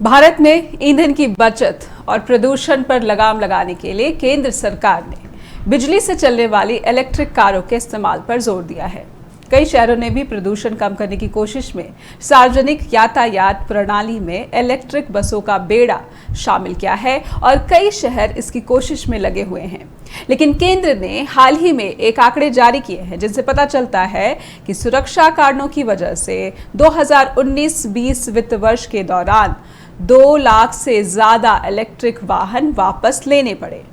भारत में ईंधन की बचत और प्रदूषण पर लगाम लगाने के लिए केंद्र सरकार ने बिजली से चलने वाली इलेक्ट्रिक कारों के इस्तेमाल पर जोर दिया है। कई शहरों ने भी प्रदूषण कम करने की कोशिश में सार्वजनिक यातायात प्रणाली में इलेक्ट्रिक बसों का बेड़ा शामिल किया है और कई शहर इसकी कोशिश में लगे हुए हैं। लेकिन केंद्र ने हाल ही में एक आंकड़े जारी किए हैं जिनसे पता चलता है कि सुरक्षा कारणों की वजह से 2019-20 वित्त वर्ष के दौरान 2 लाख से ज्यादा इलेक्ट्रिक वाहन वापस लेने पड़े।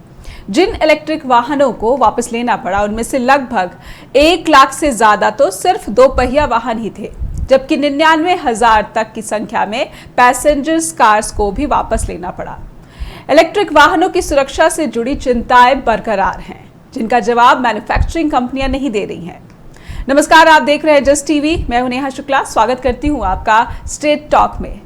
जिन इलेक्ट्रिक वाहनों को वापस लेना पड़ा उनमें से लगभग 1 लाख से ज्यादा तो सिर्फ 2 पहिया वाहन ही थे, जबकि 99,000 तक की संख्या में पैसेंजर्स कार्स को भी वापस लेना पड़ा। इलेक्ट्रिक वाहनों की सुरक्षा से जुड़ी चिंताएं बरकरार हैं, जिनका जवाब मैन्युफैक्चरिंग कंपनियां नहीं दे रही हैं। नमस्कार, आप देख रहे हैं जस्ट टीवी। मैं हूं नेहा शुक्ला। स्वागत करती हूं आपका स्ट्रेट टॉक में।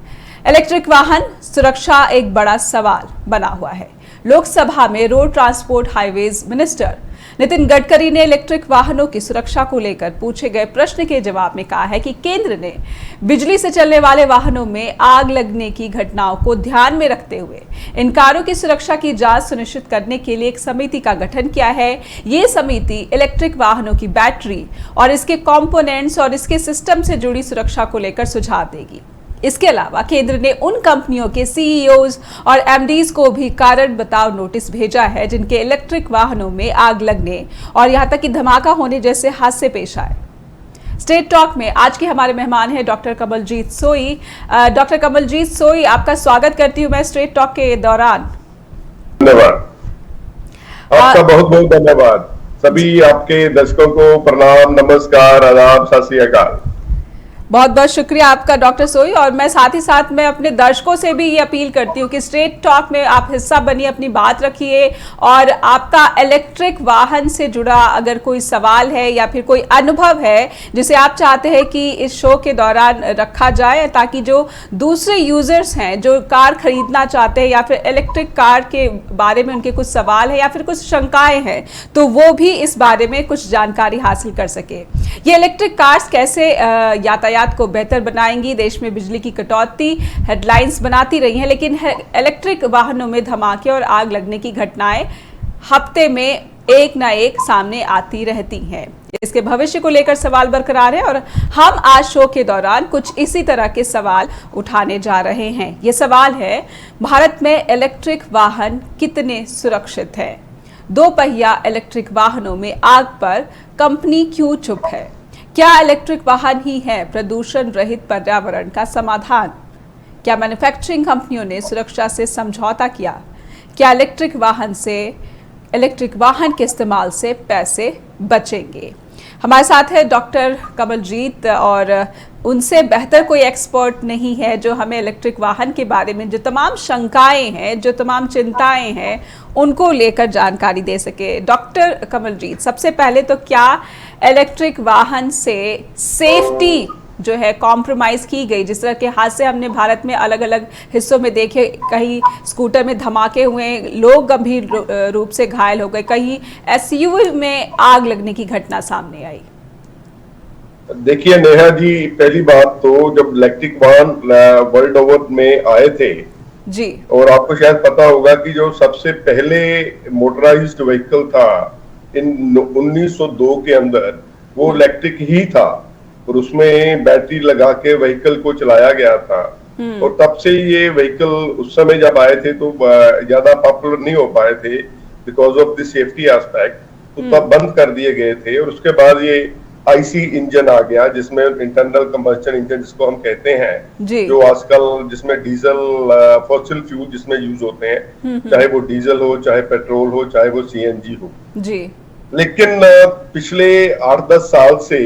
इलेक्ट्रिक वाहन सुरक्षा एक बड़ा सवाल बना हुआ है। लोकसभा में road transport highways minister Nitin Gadkari ने इलेक्ट्रिक वाहनों की सुरक्षा को लेकर पूछे गए प्रश्न के जवाब में कहा है कि केंद्र ने बिजली से चलने वाले वाहनों में आग लगने की घटनाओं को ध्यान में रखते हुए इन कारों की सुरक्षा की जांच सुनिश्चित करने के लिए एक समिति का गठन किया है। ये समिति इलेक्ट्रिक वाहनों की बैटरी और इसके कंपोनेंट्स और इसके सिस्टम से जुड़ी सुरक्षा को लेकर सुझाव देगी। इसके अलावा केंद्र ने उन कंपनियों के सीईओज और एमडीज को भी कारण बताओ नोटिस भेजा है जिनके इलेक्ट्रिक वाहनों में आग लगने और यहां तक कि धमाका होने जैसे हादसे पेश आए। स्ट्रेट टॉक में आज के हमारे मेहमान हैं डॉक्टर कमलजीत सोई। डॉक्टर कमलजीत सोई, आपका स्वागत करती हूं मैं स्ट्रेट टॉक के दौरान। धन्यवाद, आपका बहुत बहुत धन्यवाद। सभी आपके दर्शकों को प्रणाम, नमस्कार, आदाब, सत श्री अकाल। बहुत बहुत शुक्रिया आपका डॉक्टर सोई। और मैं साथ ही साथ मैं अपने दर्शकों से भी ये अपील करती हूँ कि स्ट्रेट टॉक में आप हिस्सा बनिए, अपनी बात रखिए और आपका इलेक्ट्रिक वाहन से जुड़ा अगर कोई सवाल है या फिर कोई अनुभव है जिसे आप चाहते हैं कि इस शो के दौरान रखा जाए, ताकि जो दूसरे यूजर्स हैं जो कार खरीदना चाहते हैं या फिर इलेक्ट्रिक कार के बारे में उनके कुछ सवाल है या फिर कुछ शंकाएं हैं तो वो भी इस बारे में कुछ जानकारी हासिल कर सके। ये इलेक्ट्रिक कार्स कैसे यातायात को बेहतर बनाएंगी, देश में बिजली की कटौती हेडलाइंस बनाती रही हैं, लेकिन इलेक्ट्रिक वाहनों में धमाके और आग लगने की घटनाएं हफ्ते में एक ना एक सामने आती रहती हैं। इसके भविष्य को लेकर सवाल बरकरार है और हम आज शो के दौरान कुछ इसी तरह के सवाल उठाने जा रहे हैं। ये सवाल है, भारत में इलेक्ट्रिक वाहन कितने सुरक्षित है? 2 पहिया इलेक्ट्रिक वाहनों में आग पर कंपनी क्यों चुप है? क्या इलेक्ट्रिक वाहन ही है प्रदूषण रहित पर्यावरण का समाधान? क्या मैन्युफैक्चरिंग कंपनियों ने सुरक्षा से समझौता किया? क्या इलेक्ट्रिक वाहन के इस्तेमाल से पैसे बचेंगे? हमारे साथ है डॉक्टर कमलजीत और उनसे बेहतर कोई एक्सपर्ट नहीं है जो हमें इलेक्ट्रिक वाहन के बारे में जो तमाम शंकाएं हैं, जो तमाम चिंताएं हैं, उनको लेकर जानकारी दे सके। डॉक्टर कमलजीत, सबसे पहले तो क्या इलेक्ट्रिक वाहन से सेफ्टी जो है कॉम्प्रोमाइज की गई? जिस तरह के हादसे हमने भारत में अलग अलग हिस्सों में देखे, कहीं स्कूटर में धमाके हुए, लोग गंभीर रूप से घायल हो गए, कहीं एसयूवी में आग लगने की घटना सामने आई। देखिए नेहा जी, पहली बात तो जब इलेक्ट्रिक वाहन वर्ल्ड ओवर में आए थे जी, और आपको शायद पता होगा कि जो सबसे पहले मोटराइज्ड व्हीकल था इन 1902 के अंदर वो इलेक्ट्रिक ही था और उसमें बैटरी लगा के व्हीकल को चलाया गया था। और तब से ये व्हीकल उस समय जब आए थे तो ज्यादा पॉपुलर नहीं हो पाए थे because of the safety aspect, तो तब बंद कर दिए गए थे। और उसके बाद ये आईसी इंजन आ गया जिसमें इंटरनल कंबस्शन इंजन जिसको हम कहते हैं, जो आजकल जिसमें डीजल फॉसिल फ्यूल जिसमें यूज होते हैं, चाहे वो डीजल हो, चाहे पेट्रोल हो, चाहे वो सीएनजी हो जी। लेकिन पिछले 8-10 साल से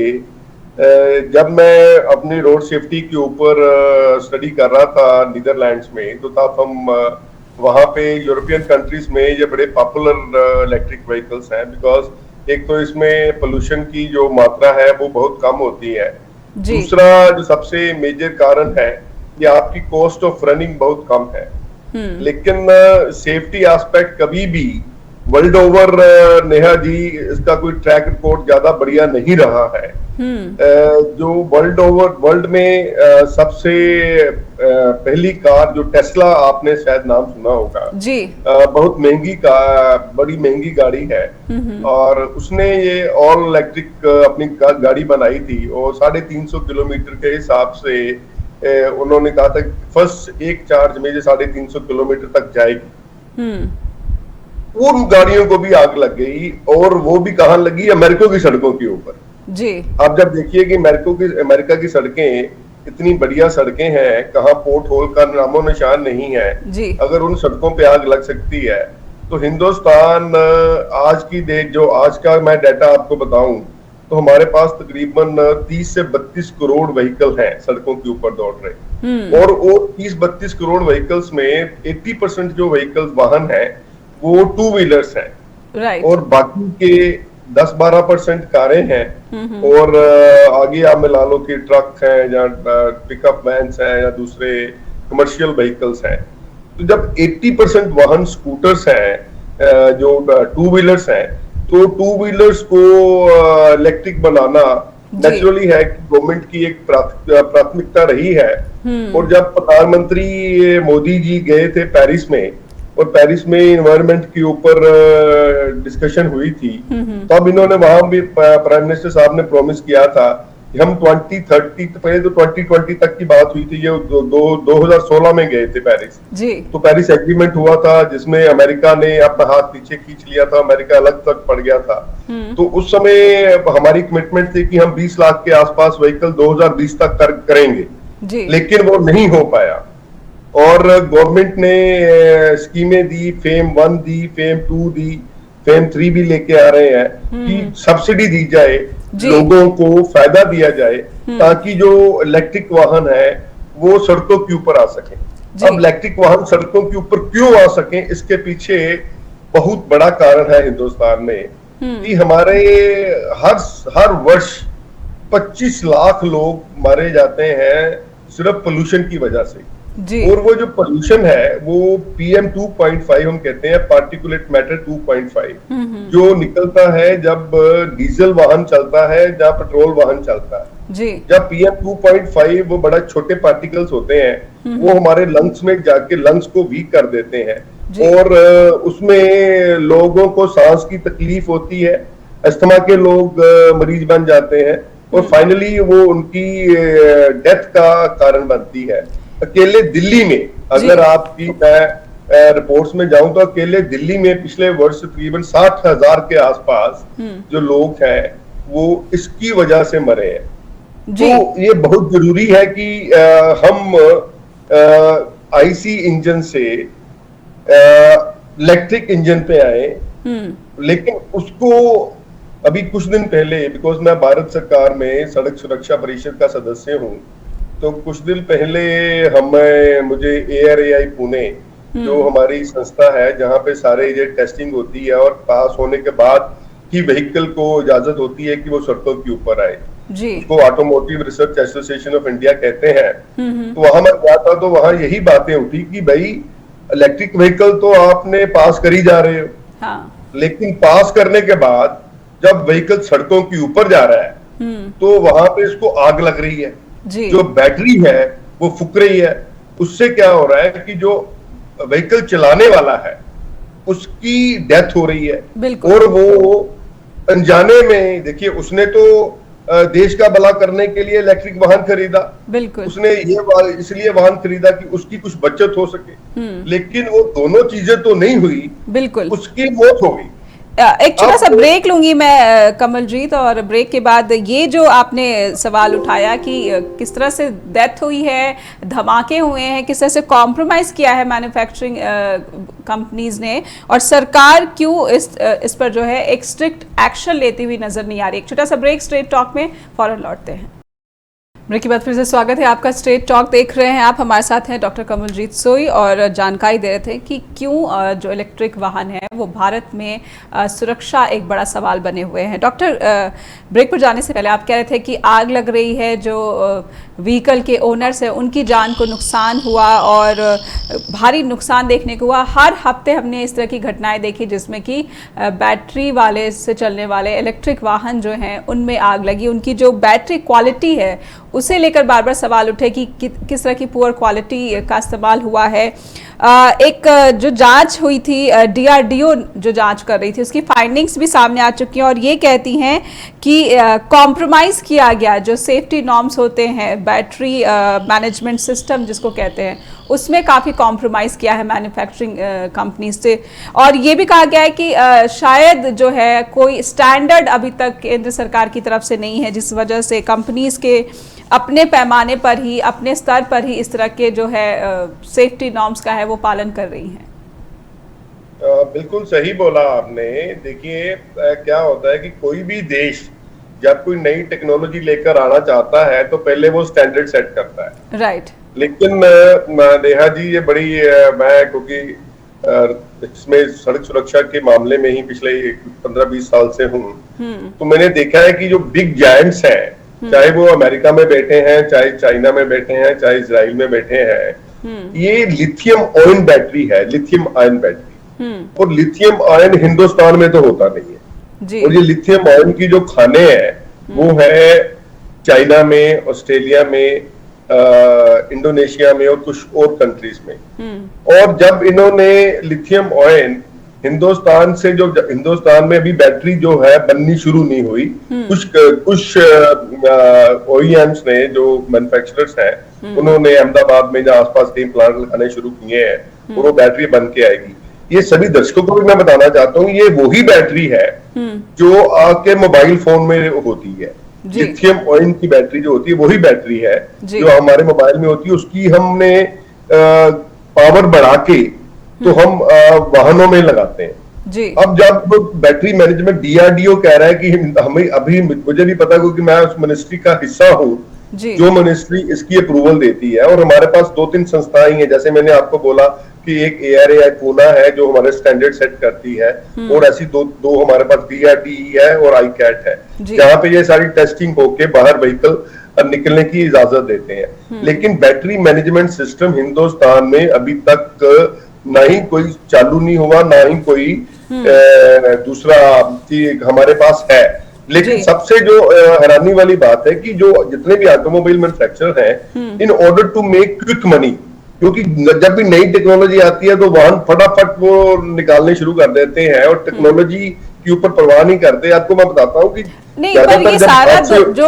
जब मैं अपनी रोड सेफ्टी के ऊपर स्टडी कर रहा था नीदरलैंड्स में, तो तब हम वहां पे यूरोपियन कंट्रीज में ये बड़े पॉपुलर इलेक्ट्रिक व्हीकल्स हैं बिकॉज एक तो इसमें पोल्यूशन की जो मात्रा है वो बहुत कम होती है। दूसरा जो सबसे मेजर कारण है कि आपकी कॉस्ट ऑफ रनिंग बहुत कम है। लेकिन सेफ्टी एस्पेक्ट कभी भी वर्ल्ड ओवर नेहा जी इसका कोई ट्रैक रिकॉर्ड ज्यादा बढ़िया नहीं रहा है। जो वर्ल्ड में सबसे पहली कार जो टेस्ला, आपने शायद नाम सुना होगा जी। बहुत महंगी बड़ी महंगी गाड़ी है। और उसने ये ऑल इलेक्ट्रिक अपनी गाड़ी बनाई थी और 350 किलोमीटर के हिसाब से उन्होंने कहा था फर्स्ट एक चार्ज में ये 350 किलोमीटर तक जाएगी। उन गाड़ियों को भी आग लग गई और वो भी कहाँ लगी, अमेरिका की सड़कों के ऊपर जी। आप जब देखिए कि अमेरिका की सड़कें इतनी बढ़िया सड़कें हैं, कहाँ पोर्ट होल का नामो निशान नहीं है जी। अगर उन सड़कों पे आग लग सकती है तो हिंदुस्तान आज की डेट, जो आज का मैं डाटा आपको बताऊं तो हमारे पास तकरीबन 30 से 32 करोड़ व्हीकल हैं सड़कों के ऊपर दौड़ रहे। और वो 30-32 करोड़ व्हीकल्स में 80% जो व्हीकल्स वाहन है वो टू व्हीलर्स हैं। राइट। और बाकी के 10-12% कारें हैं। और आगे आप मिला लो कि ट्रक हैं या पिकअप वैन्स हैं या दूसरे कमर्शियल व्हीकल्स हैं। तो जब 80% वाहन स्कूटर्स हैं जो टू व्हीलर्स हैं, तो टू व्हीलर्स को इलेक्ट्रिक बनाना नेचुरली है कि गवर्नमेंट की एक प्राथमिकता रही है। और जब प्रधानमंत्री मोदी जी गए थे पेरिस में और पेरिस में इन्वायरमेंट के ऊपर डिस्कशन हुई थी, तब इन्होंने वहां भी प्राइम मिनिस्टर साहब ने प्रॉमिस किया था कि हम 2030, पहले तो 2020 तक की बात हुई थी, ये 2016 में गए थे पेरिस जी। तो पेरिस एग्रीमेंट हुआ था जिसमें अमेरिका ने अपना हाथ पीछे खींच लिया था, अमेरिका अलग तक पड़ गया था। तो उस समय हमारी कमिटमेंट थी कि हम 20 लाख के आसपास व्हीकल 2020 तक करेंगे जी। लेकिन वो नहीं हो पाया और गवर्नमेंट ने स्कीमें दी, फेम 1 दी, फेम 2 दी, फेम 3 भी लेके आ रहे हैं कि सब्सिडी दी जाए, लोगों को फायदा दिया जाए ताकि जो इलेक्ट्रिक वाहन है वो सड़कों के ऊपर आ सके। अब इलेक्ट्रिक वाहन सड़कों के ऊपर क्यों आ सके, इसके पीछे बहुत बड़ा कारण है हिंदुस्तान में कि हमारे हर वर्ष 25 लाख लोग मारे जाते हैं सिर्फ पोल्यूशन की वजह से जी। और वो जो पोल्यूशन है वो PM 2.5 हम कहते हैं, पार्टिकुलेट मैटर 2.5 जो निकलता है जब डीजल वाहन चलता है या पेट्रोल वाहन चलता है जी। जब PM 2.5 वो बड़ा छोटे पार्टिकल्स होते हैं वो हमारे लंग्स में जाके लंग्स को वीक कर देते हैं और उसमें लोगों को सांस की तकलीफ होती है, अस्थमा के लोग मरीज बन जाते हैं और फाइनली वो उनकी डेथ का कारण बनती है। अकेले दिल्ली में अगर आपकी मैं रिपोर्ट्स में जाऊं तो अकेले दिल्ली में पिछले वर्ष तकरीबन 60,000 के आसपास जो लोग हैं वो इसकी वजह से मरे हैं। तो ये बहुत जरूरी है कि हम IC इंजन से इलेक्ट्रिक इंजन पे आए। लेकिन उसको अभी कुछ दिन पहले, बिकॉज मैं भारत सरकार में सड़क सुरक्षा परिषद का सदस्य हूँ, तो कुछ दिन पहले मुझे ARAI पुणे जो हमारी संस्था है जहां पे सारे ये टेस्टिंग होती है और पास होने के बाद ही व्हीकल को इजाजत होती है कि वो सड़कों के ऊपर आए जी। उसको automotive research association of India कहते हैं। तो वहां मैं गया था तो वहां यही बातें उठी कि भाई इलेक्ट्रिक व्हीकल तो आपने पास करी जा रहे हो हाँ। लेकिन पास करने के बाद जब व्हीकल सड़कों के ऊपर जा रहा है तो वहां पे इसको आग लग रही है जी। जो बैटरी है वो फूक रही है, उससे क्या हो रहा है कि जो व्हीकल चलाने वाला है उसकी डेथ हो रही है और वो अनजाने में, देखिए उसने तो देश का भला करने के लिए इलेक्ट्रिक वाहन खरीदा, बिल्कुल उसने ये इसलिए वाहन खरीदा कि उसकी कुछ बचत हो सके, लेकिन वो दोनों चीजें तो नहीं हुई, बिल्कुल उसकी मौत हो गई। एक छोटा सा ब्रेक लूंगी मैं कमलजीत, और ब्रेक के बाद ये जो आपने सवाल उठाया कि किस तरह से डेथ हुई है, धमाके हुए हैं, किस तरह से कॉम्प्रोमाइज किया है मैन्युफैक्चरिंग कंपनीज ने, और सरकार क्यों इस पर जो है एक स्ट्रिक्ट एक्शन लेती हुई नजर नहीं आ रही। एक छोटा सा ब्रेक, स्ट्रेट टॉक में फौरन लौटते हैं। ब्रेक के बाद फिर से स्वागत है आपका। स्ट्रेट टॉक देख रहे हैं आप, हमारे साथ हैं डॉक्टर कमलजीत सोई और जानकारी दे रहे थे कि क्यों जो इलेक्ट्रिक वाहन है वो भारत में सुरक्षा एक बड़ा सवाल बने हुए हैं। डॉक्टर, ब्रेक पर जाने से पहले आप कह रहे थे कि आग लग रही है, जो व्हीकल के ओनर्स हैं उनकी जान को नुकसान हुआ और भारी नुकसान देखने को हुआ। हर हफ्ते हमने इस तरह की घटनाएं देखी जिसमें कि बैटरी वाले से चलने वाले इलेक्ट्रिक वाहन जो हैं उनमें आग लगी, उनकी जो बैटरी क्वालिटी है उसे लेकर बार बार सवाल उठे कि किस तरह की पुअर क्वालिटी का इस्तेमाल हुआ है। एक जो जांच हुई थी, DRDO जो जांच कर रही थी, उसकी फाइंडिंग्स भी सामने आ चुकी हैं और ये कहती हैं कि कॉम्प्रोमाइज़ किया गया जो सेफ्टी नॉर्म्स होते हैं, बैटरी मैनेजमेंट सिस्टम जिसको कहते हैं, उसमें काफ़ी कॉम्प्रोमाइज़ किया है मैन्युफैक्चरिंग कंपनी से। और ये भी कहा गया है कि शायद जो है कोई स्टैंडर्ड अभी तक केंद्र सरकार की तरफ से नहीं है, जिस वजह से कंपनीज के अपने पैमाने पर ही, अपने स्तर पर ही इस तरह के जो है सेफ्टी नॉर्म्स का है वो पालन कर रही हैं। बिल्कुल सही बोला आपने। देखिए क्या होता है कि कोई भी देश जब कोई नई टेक्नोलॉजी लेकर आना चाहता है तो पहले वो स्टैंडर्ड सेट करता है। राइट। लेकिन नेहा जी, ये बड़ी मैं क्योंकि इसमें सड़क सुरक्षा के मामले में ही पिछले 15-20 साल से हूँ, तो मैंने देखा है कि जो बिग जायंट्स हैं, चाहे वो अमेरिका में बैठे हैं, चाहे चाइना में बैठे हैं, चाहे इजराइल में बैठे हैं, ये लिथियम आयन बैटरी है, लिथियम आयन बैटरी। और लिथियम आयन हिंदुस्तान में तो होता नहीं है जी। और ये लिथियम आयन की जो खाने हैं वो है चाइना में, ऑस्ट्रेलिया में, इंडोनेशिया में और कुछ और कंट्रीज में। और जब इन्होंने लिथियम आयन हिंदुस्तान से, जो हिंदुस्तान में अभी बैटरी जो है बननी शुरू नहीं हुई, कुछ OEMs ने, जो मैन्युफैक्चरर्स हैं, उन्होंने अहमदाबाद में जहाँ आसपास कई प्लांट लगाने शुरू किए हैं और वो बैटरी बन के आएगी। ये सभी दर्शकों को भी मैं बताना चाहता हूँ, ये वही बैटरी है जो आपके मोबाइल फोन में होती है। लिथियम आयन की बैटरी जो होती है वही बैटरी है जो हमारे मोबाइल में होती है। उसकी हमने पावर बढ़ा के तो हम वाहनों में लगाते हैं जी। अब जब बैटरी मैनेजमेंट DRDO कह रहा है कि हमें, अभी मुझे भी पता क्योंकि मैं उस मिनिस्ट्री का हिस्सा हूँ जो मिनिस्ट्री इसकी अप्रूवल देती है, और हमारे पास 2-3 संस्थाएं हैं, जैसे मैंने आपको बोला कि एक ARAI पूना है जो हमारे स्टैंडर्ड सेट करती है, और ऐसी दो हमारे पास DRDE है और ICAT है, जहाँ पे ये सारी टेस्टिंग होके बाहर व्हीकल निकलने की इजाजत देते हैं। लेकिन बैटरी मैनेजमेंट सिस्टम हिंदुस्तान में अभी तक ना ही कोई चालू नहीं हुआ, ना ही कोई दूसरा हमारे पास है। लेकिन सबसे जो हैरानी वाली बात है कि जो जितने भी ऑटोमोबाइल मैन्युफैक्चरर हैं, in order to make quick money, क्योंकि जब भी नई टेक्नोलॉजी आती है तो वाहन फटाफट वो निकालने शुरू कर देते हैं और टेक्नोलॉजी के ऊपर परवाह नहीं करते। आपको मैं बताता हूँ कि नहीं, पर ये सारा जो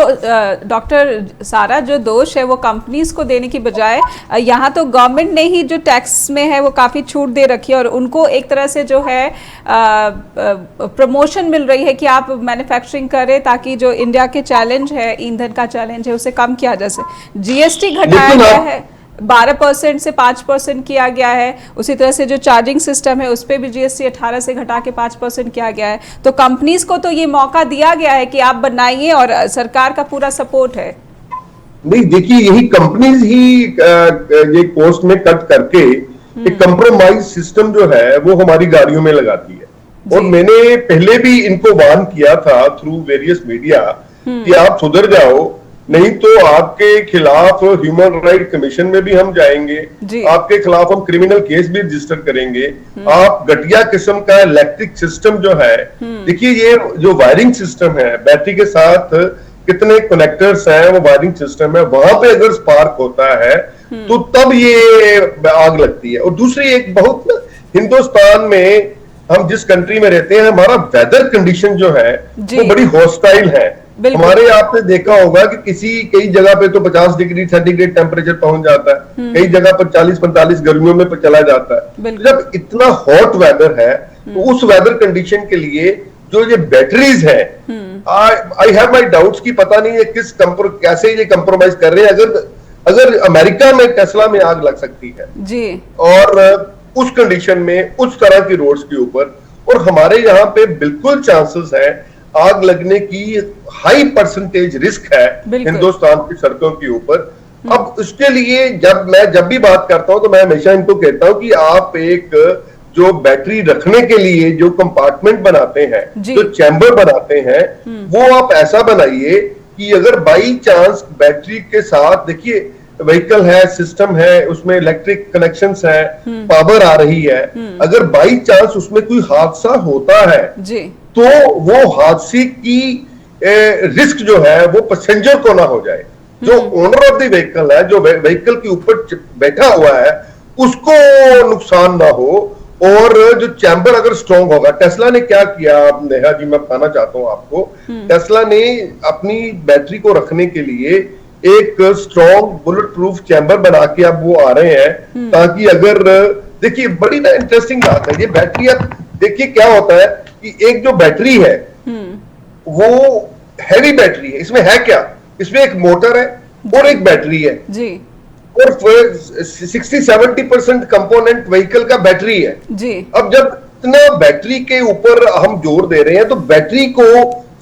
डॉक्टर सारा जो दोष है वो कंपनीज को देने की बजाय यहाँ तो गवर्नमेंट ने ही जो टैक्स में है वो काफ़ी छूट दे रखी है और उनको एक तरह से जो है प्रमोशन मिल रही है कि आप मैन्युफैक्चरिंग करें ताकि जो इंडिया के चैलेंज है, ईंधन का चैलेंज है, उसे कम किया जा सके। GST घटाया गया है, 12% से 5% किया गया है। उसी तरह से जो चार्जिंग सिस्टम है उस पर भी GST 18 से घटा के 5% किया गया है। तो कंपनीज को तो ये मौका दिया गया है कि आप बनाइए और सरकार का पूरा सपोर्ट है। नहीं, देखिए, यही कंपनीज ही ये कॉस्ट में कट करके एक कंप्रोमाइज सिस्टम जो है वो हमारी गाड़ियों में लगाती है। और मैंने पहले भी इनको वार्न किया था थ्रू वेरियस मीडिया कि आप सुधर जाओ, नहीं तो आपके खिलाफ ह्यूमन राइट कमीशन में भी हम जाएंगे, आपके खिलाफ हम क्रिमिनल केस भी रजिस्टर करेंगे। आप घटिया किस्म का इलेक्ट्रिक सिस्टम जो है, देखिए ये जो वायरिंग सिस्टम है, बैटरी के साथ कितने कनेक्टर्स हैं, वो वायरिंग सिस्टम है, वहां पे अगर स्पार्क होता है तो तब ये आग लगती है। और दूसरी एक बहुत, हिंदुस्तान में हम जिस कंट्री में रहते हैं, हमारा वेदर कंडीशन जो है वो बड़ी हॉस्टाइल है। हमारे आपने देखा होगा कि कई जगह पे तो 50 डिग्री सेंटीग्रेड टेम्परेचर पहुंच जाता है, कई जगह पर 40-45 गर्मियों में चला जाता है। जब इतना हॉट वेदर है तो उस वेदर कंडीशन के लिए जो ये बैटरीज है, आई हैव माई डाउट्स कि पता नहीं है कैसे ये कंप्रोमाइज कर रहे हैं। अगर अमेरिका में टेस्ला में आग लग सकती है जी, और उस कंडीशन में उस तरह की रोड्स के ऊपर, और हमारे यहाँ पे बिल्कुल चांसेस है आग लगने की, हाई परसेंटेज रिस्क है हिंदुस्तान की सड़कों के ऊपर। अब उसके लिए जब भी बात करता हूं तो मैं हमेशा इनको कहता हूं कि आप एक जो बैटरी रखने के लिए जो कंपार्टमेंट बनाते हैं, जो चैम्बर बनाते हैं, वो आप ऐसा बनाइए कि अगर बाई चांस बैटरी के साथ, देखिए व्हीकल है, सिस्टम है, उसमें इलेक्ट्रिक कनेक्शंस है, पावर आ रही है, अगर बाई चांस उसमें कोई हादसा होता है तो वो हादसे की रिस्क जो है वो पैसेंजर को ना हो जाए। जो ओनर ऑफ द व्हीकल है, जो व्हीकल के ऊपर बैठा हुआ है, उसको नुकसान ना हो। और जो चैम्बर अगर स्ट्रॉन्ग होगा, टेस्ला ने क्या किया नेहा जी, मैं बताना चाहता हूं आपको। टेस्ला ने अपनी बैटरी को रखने के लिए एक स्ट्रॉन्ग बुलेट प्रूफ चैम्बर बना के अब वो आ रहे हैं, ताकि अगर देखिए बड़ी ना इंटरेस्टिंग बात है ये बैटरी। अब देखिए क्या होता है कि एक जो बैटरी है वो हैवी बैटरी है। इसमें है क्या, इसमें एक मोटर है और एक बैटरी है जी, और 60-70% कंपोनेंट व्हीकल का बैटरी है जी। अब जब इतना बैटरी के ऊपर हम जोर दे रहे हैं तो बैटरी को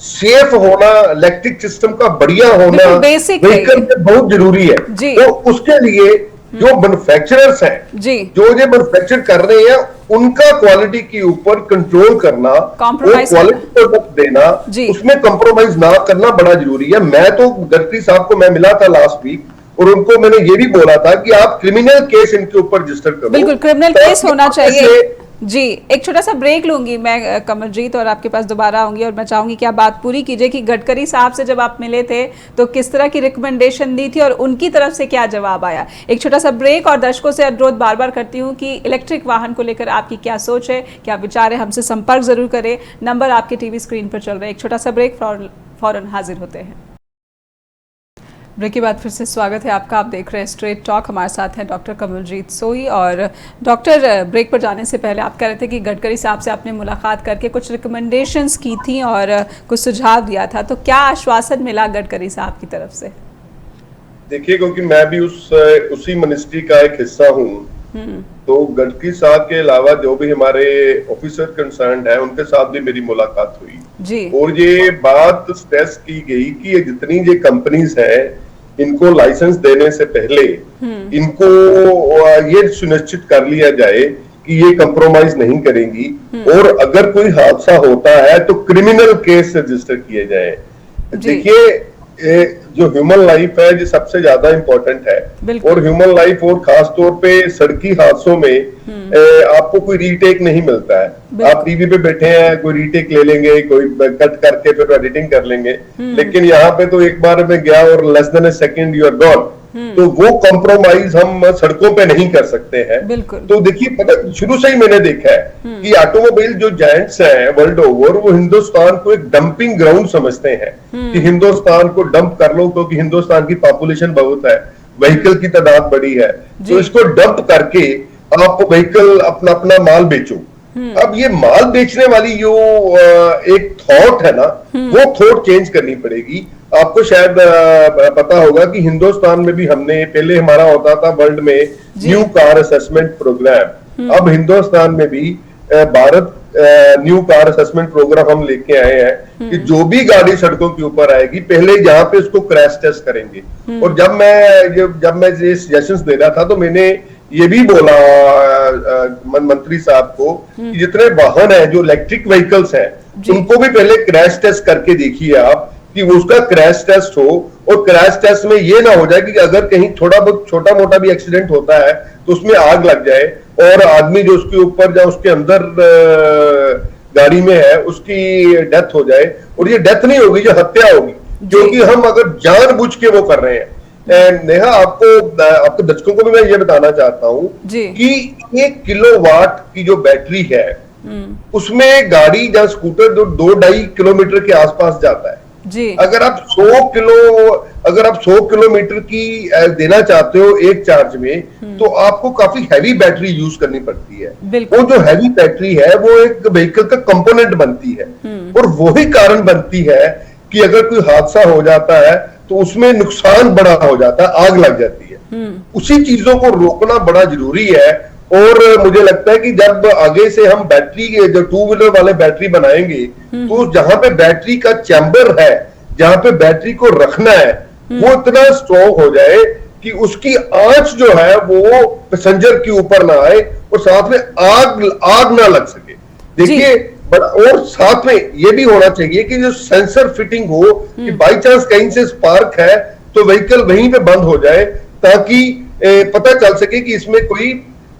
सेफ होना, इलेक्ट्रिक सिस्टम का बढ़िया होना व्हीकल में बहुत जरूरी है। तो उसके लिए जो मैन्युफैक्चरर्स हैं जी, जो ये मैन्युफैक्चर कर रहे हैं, उनका क्वालिटी के ऊपर कंट्रोल करना, क्वालिटी प्रोडक्ट देना, उसमें कॉम्प्रोमाइज ना करना बड़ा जरूरी है। मैं तो गडकरी साहब को मैं मिला था लास्ट वीक और उनको मैंने ये भी बोला था कि आप क्रिमिनल केस इनके ऊपर रजिस्टर करो। बिल्कुल क्रिमिनल केस होना चाहिए जी। एक छोटा सा ब्रेक लूंगी मैं कमलजीत, और आपके पास दोबारा आऊंगी और मैं चाहूंगी कि आप बात पूरी कीजिए कि गडकरी साहब से जब आप मिले थे तो किस तरह की रिकमेंडेशन दी थी और उनकी तरफ से क्या जवाब आया। एक छोटा सा ब्रेक, और दर्शकों से अनुरोध बार बार करती हूँ कि इलेक्ट्रिक वाहन को लेकर आपकी क्या सोच है, क्या विचार है, हमसे संपर्क जरूर करें। नंबर आपके टीवी स्क्रीन पर चल रहे हैं। एक छोटा सा ब्रेक, फौरन हाजिर होते हैं। ब्रेक के बाद फिर से स्वागत है आपका। आप देख रहे हैं स्ट्रेट टॉक। हमारे साथ हैं डॉक्टर कमलजीत सोई। और डॉक्टर, ब्रेक पर जाने से पहले आप कह रहे थे कि गडकरी साहब से आपने मुलाकात करके कुछ रिकमेंडेशंस की थी और कुछ सुझाव दिया था, तो क्या आश्वासन मिला गडकरी साहब की तरफ से? देखिए, क्योंकि मैं भी उसी मिनिस्ट्री का एक हिस्सा हूँ, तो गडकरी साहब के अलावा जो भी हमारे ऑफिसर कंसर्न है उनके साथ भी मेरी मुलाकात हुई जी। और ये बात स्ट्रेस की गई कि ये जितनी ये कंपनीज है, इनको लाइसेंस देने से पहले इनको ये सुनिश्चित कर लिया जाए कि ये कंप्रोमाइज नहीं करेंगी, और अगर कोई हादसा होता है तो क्रिमिनल केस रजिस्टर किए जाए। देखिए, जो ह्यूमन लाइफ है ये सबसे ज्यादा इंपॉर्टेंट है, और ह्यूमन लाइफ और खास तौर पे सड़की हादसों में आपको कोई रीटेक नहीं मिलता है। आप टीवी पे बैठे हैं, कोई रीटेक ले लेंगे, कोई कट करके फिर एडिटिंग कर लेंगे, लेकिन यहाँ पे तो एक बार में गया और less than a second you are gone. तो वो कॉम्प्रोमाइज हम सड़कों पे नहीं कर सकते हैं। तो देखिए, पता शुरू से ही मैंने देखा है कि ऑटोमोबाइल जो जायंट्स हैं वर्ल्ड ओवर, वो हिंदुस्तान को एक डंपिंग ग्राउंड समझते हैं कि हिंदुस्तान को डंप कर लो, क्योंकि हिंदुस्तान की पॉपुलेशन बहुत है, व्हीकल की तादाद बड़ी है, तो इसको डंप करके आप व्हीकल अपना अपना माल बेचो। अब ये माल बेचने वाली जो एक थॉट है ना, वो थॉट चेंज करनी पड़ेगी। आपको शायद पता होगा कि हिंदुस्तान में भी हमने पहले हमारा होता था वर्ल्ड में न्यू कार असेसमेंट प्रोग्राम, अब हिंदुस्तान में भी Bharat new car assessment programme हम लेके आए हैं कि जो भी गाड़ी सड़कों के ऊपर आएगी पहले यहाँ पे उसको क्रैश टेस्ट करेंगे। और जब मैं ये सजेशंस दे रहा था तो मैंने ये भी बोला मंत्री साहब को कि जितने वाहन है जो इलेक्ट्रिक व्हीकल्स हैं उनको भी पहले क्रैश टेस्ट करके देखिए आप, कि उसका क्रैश टेस्ट हो, और क्रैश टेस्ट में ये ना हो जाए कि अगर कहीं छोटा मोटा भी एक्सीडेंट होता है तो उसमें आग लग जाए और आदमी जो उसके ऊपर या उसके अंदर गाड़ी में है उसकी डेथ हो जाए, और ये डेथ नहीं होगी, जो हत्या होगी, क्योंकि हम अगर जानबूझ के वो कर रहे हैं। नेहा, आपको दर्शकों को भी मैं ये बताना चाहता हूँ कि 1 किलोवाट की जो बैटरी है उसमें गाड़ी या स्कूटर जो 2-2.5 किलोमीटर के आसपास जाता है जी। अगर आप 100 किलोमीटर की देना चाहते हो एक चार्ज में, तो आपको काफी हैवी बैटरी यूज करनी पड़ती है। वो जो हैवी बैटरी है वो एक व्हीकल का कंपोनेंट बनती है, और वही कारण बनती है कि अगर कोई हादसा हो जाता है तो उसमें नुकसान बड़ा हो जाता है, आग लग जाती है। उसी चीजों को रोकना बड़ा जरूरी है। और मुझे लगता है कि जब आगे से हम बैटरी जो 2 व्हीलर वाले बैटरी बनाएंगे, तो जहां पे बैटरी का चैम्बर है, जहां पे बैटरी को रखना है, वो इतना स्ट्रॉन्ग हो जाए कि उसकी आंच जो है वो पैसेंजर के ऊपर ना आए और साथ में आग ना लग सके। देखिए, और साथ में ये भी होना चाहिए कि जो सेंसर फिटिंग हो कि बाई चांस कहीं से स्पार्क है तो व्हीकल वहीं पे बंद हो जाए, ताकि पता चल सके कि इसमें कोई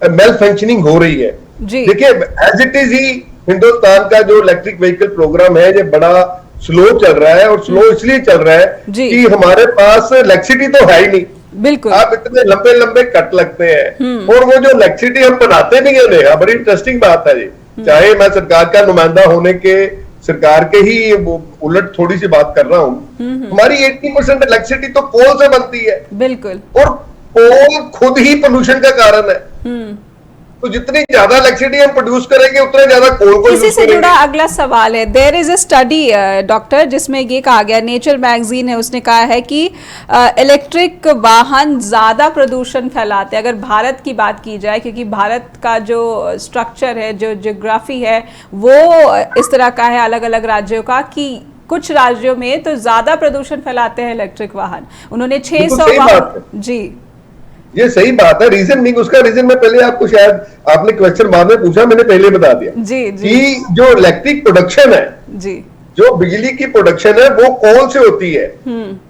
मेल फंक्शनिंग हो रही है। देखिए, एज इट इज ही हिंदुस्तान का जो इलेक्ट्रिक व्हीकल प्रोग्राम है ये बड़ा स्लो चल रहा है, और स्लो इसलिए चल रहा है जी। कि हमारे पास इलेक्ट्रिसिटी तो है ही नहीं। बिल्कुल। आप इतने लंबे लंबे कट लगते हैं, और वो जो इलेक्ट्रिसिटी हम बनाते नहीं है नेहा, बड़ी इंटरेस्टिंग बात है जी। चाहे मैं सरकार का नुमाइंदा होने के, सरकार के ही उलट थोड़ी सी बात कर रहा हूं, हमारी 80% इलेक्ट्रिसिटी तो कोल से बनती है। बिल्कुल। और कोल खुद ही पोल्यूशन का कारण है। तो जितनी ज्यादा इलेक्ट्रिसिटी हम प्रोड्यूस करेंगे, उतना ज्यादा कोल को इसी यूज से जुड़ा करेंगे। अगला सवाल है, there is a study doctor, जिसमें ये कहा गया, नेचर मैगजीन है, उसने कहा है कि इलेक्ट्रिक वाहन ज्यादा प्रदूषण फैलाते हैं। अगर भारत की बात की जाए, क्योंकि भारत का जो स्ट्रक्चर है, जो ज्योग्राफी है, वो इस तरह का है अलग अलग राज्यों का, कि कुछ राज्यों में तो ज्यादा प्रदूषण फैलाते हैं इलेक्ट्रिक वाहन। उन्होंने 600 वाहन। जी, ये सही बात है। रीजन नहीं, उसका रीजन मैं पहले आपको, शायद आपने क्वेश्चन बाद में पूछा, मैंने पहले बता दिया जी, जी, कि जो इलेक्ट्रिक प्रोडक्शन है, जी, जो बिजली की प्रोडक्शन है, वो कोल से होती है।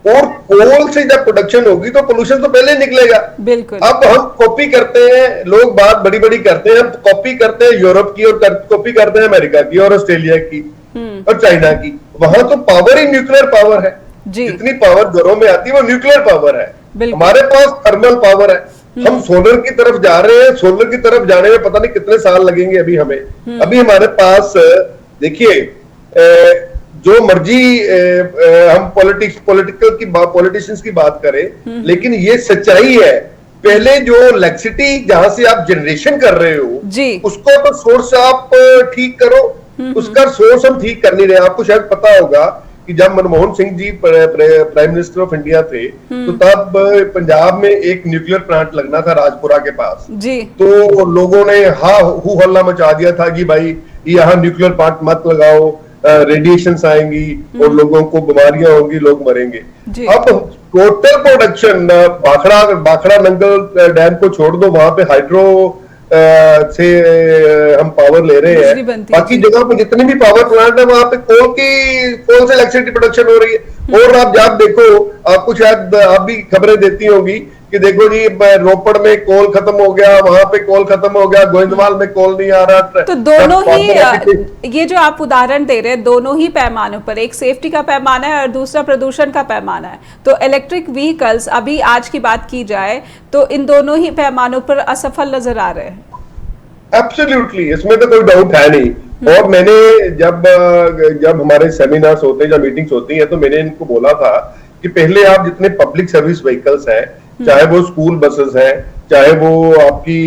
और कोल से जब प्रोडक्शन होगी तो पोल्यूशन तो पहले निकलेगा। बिल्कुल। अब हम कॉपी करते हैं, लोग बात बड़ी बड़ी करते हैं, हम कॉपी करते हैं यूरोप की, और कॉपी करते हैं अमेरिका की और ऑस्ट्रेलिया की और चाइना की। वहां तो पावर ही न्यूक्लियर पावर है। जितनी पावर घरों में आती है वो न्यूक्लियर पावर है। हमारे पास थर्मल पावर है। हम सोलर की तरफ जा रहे हैं, सोलर की तरफ जाने में पता नहीं कितने साल लगेंगे अभी हमें। अभी हमारे पास देखिए, जो मर्जी हम पॉलिटिशियंस की बात करें, लेकिन ये सच्चाई है। पहले जो इलेक्ट्रिसिटी जहां से आप जनरेशन कर रहे हो, उसको तो सोर्स आप ठीक करो, उसका सोर्स हम ठीक कर नहीं रहे। आपको शायद पता होगा कि जब Manmohan Singh ji prime minister of India थे, तो तब पंजाब में एक न्यूक्लियर प्लांट लगना था राजपुरा के पास जी। तो लोगों ने हू हल्ला मचा दिया था कि भाई यहाँ न्यूक्लियर प्लांट मत लगाओ, रेडिएशंस आएंगी और लोगों को बीमारियां होंगी, लोग मरेंगे। अब टोटल प्रोडक्शन बाखड़ा नंगल डैम को छोड़ दो, वहां पे हाइड्रो से हम पावर ले रहे हैं। बाकी जगह पे जितने भी पावर प्लांट है, वहां पे कोल से इलेक्ट्रिसिटी प्रोडक्शन हो रही है। और आप जब देखो, आपको शायद आप भी खबरें देती होंगी कि देखो जी, रोपड़ में कोल खत्म हो गया, वहां पे कोल खत्म हो गया, गोविंदवाल में कोल नहीं आ रहा। तो दोनों ही, ये जो आप उदाहरण दे रहे हैं, दोनों ही पैमानों पर, एक सेफ्टी का पैमाना है और दूसरा प्रदूषण का पैमाना है। तो इलेक्ट्रिक व्हीकल्स, अभी आज की बात की जाए तो इन दोनों ही पैमानों पर असफल नजर आ रहे हैं। एब्सोल्युटली, इसमें तो कोई डाउट है नहीं। और मैंने जब हमारे सेमिनार्स होते हैं, जब मीटिंग्स होती हैं, तो मैंने इनको बोला था कि पहले आप जितने पब्लिक सर्विस व्हीकल्स हैं, चाहे वो स्कूल बसेस हैं, चाहे वो आपकी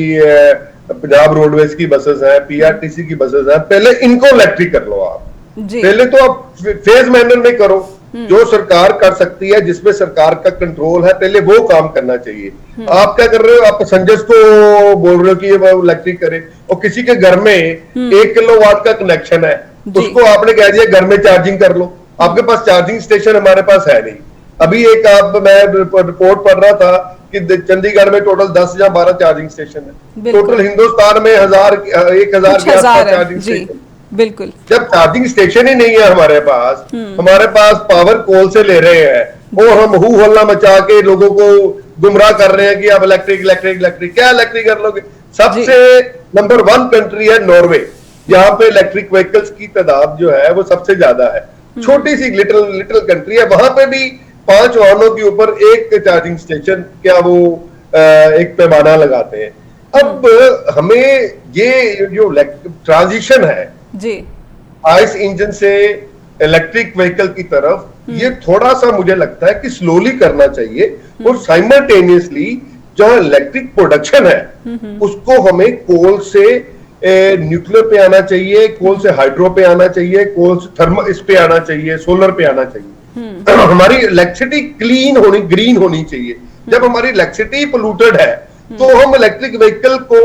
पंजाब रोडवेज की बसेस हैं, पीआरटीसी की बसेस हैं, पहले इनको इलेक्ट्रिक कर लो आप। पहले तो आप फेज मैनर में करो, जो सरकार कर सकती है, जिसमें सरकार का कंट्रोल है, पहले वो काम करना चाहिए। आप क्या कर रहे हो, आप पैसेंजर्स को बोल रहे हो कि ये इलेक्ट्रिक करे, और किसी के घर में 1 किलोवाट का कनेक्शन है, उसको आपने कह दिया घर में चार्जिंग कर लो। आपके पास चार्जिंग स्टेशन हमारे पास है नहीं। अभी मैं रिपोर्ट पढ़ रहा था कि चंडीगढ़ में टोटल 10 या 12 चार्जिंग स्टेशन है। टोटल हिंदुस्तान में 1000 के आसपास चार्जिंग स्टेशन। बिल्कुल। जब चार्जिंग स्टेशन ही नहीं है हमारे पास पावर कोल से ले रहे हैं, और हम हू हल्ला मचा के लोगों को गुमराह कर रहे हैं कि आप इलेक्ट्रिक इलेक्ट्रिक इलेक्ट्रिक, क्या इलेक्ट्रिक कर लोगे। सबसे नंबर 1 कंट्री है नॉर्वे, जहां पे इलेक्ट्रिक व्हीकल्स की तादाद जो है वो सबसे ज्यादा है। छोटी सी लिटिल कंट्री है, वहां पे भी 5 वाहनों के ऊपर एक चार्जिंग स्टेशन, क्या वो एक पैमाना लगाते हैं। अब हमें ये जो ट्रांजिशन है जी, आइस इंजन से इलेक्ट्रिक व्हीकल की तरफ, ये थोड़ा सा मुझे लगता है कि स्लोली करना चाहिए। और साइमल्टेनियसली जो इलेक्ट्रिक प्रोडक्शन है, उसको हमें कोल से न्यूक्लियर पे आना चाहिए, कोल से हाइड्रो पे आना चाहिए, कोल से थर्मल इस पे आना चाहिए, सोलर पे आना चाहिए। हमारी इलेक्ट्रिसिटी क्लीन होनी, ग्रीन होनी चाहिए। जब हमारी इलेक्ट्रिसिटी पोल्यूटेड है, तो हम इलेक्ट्रिक व्हीकल को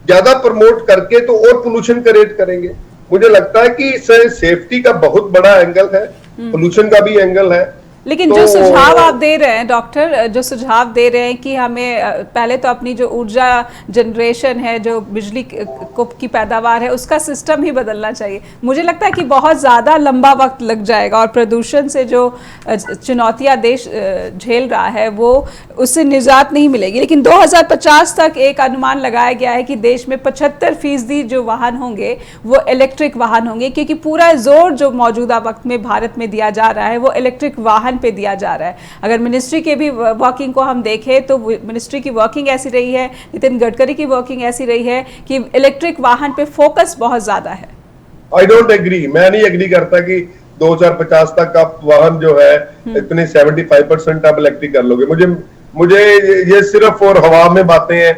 ज्यादा प्रमोट करके तो और पोल्यूशन क्रिएट करेंगे। मुझे लगता है कि इससे सेफ्टी का बहुत बड़ा एंगल है, पोल्यूशन का भी एंगल है। लेकिन जो सुझाव आप दे रहे हैं डॉक्टर, जो सुझाव दे रहे हैं कि हमें पहले तो अपनी जो ऊर्जा जनरेशन है, जो बिजली की पैदावार है, उसका सिस्टम ही बदलना चाहिए। मुझे लगता है कि बहुत ज़्यादा लंबा वक्त लग जाएगा और प्रदूषण से जो चुनौतियां देश झेल रहा है वो उससे निजात नहीं मिलेगी। लेकिन 2050 तक एक अनुमान लगाया गया है कि देश में 75% जो वाहन होंगे वो इलेक्ट्रिक वाहन होंगे, क्योंकि पूरा जोर जो मौजूदा वक्त में भारत में दिया जा रहा है वो इलेक्ट्रिक वाहन पे दिया जा रहा है। अगर मिनिस्ट्री के भी वर्किंग को हम देखें तो मिनिस्ट्री की वर्किंग ऐसी रही है, नितिन गडकरी की वर्किंग ऐसी रही है कि इलेक्ट्रिक वाहन पे फोकस बहुत ज्यादा है। आई डोंट एग्री, मैं नहीं एग्री करता कि 2050 तक आप वाहन जो है इतने 75% आप इलेक्ट्रिक कर लोगे। मुझे ये सिर्फ और हवा में बातें हैं,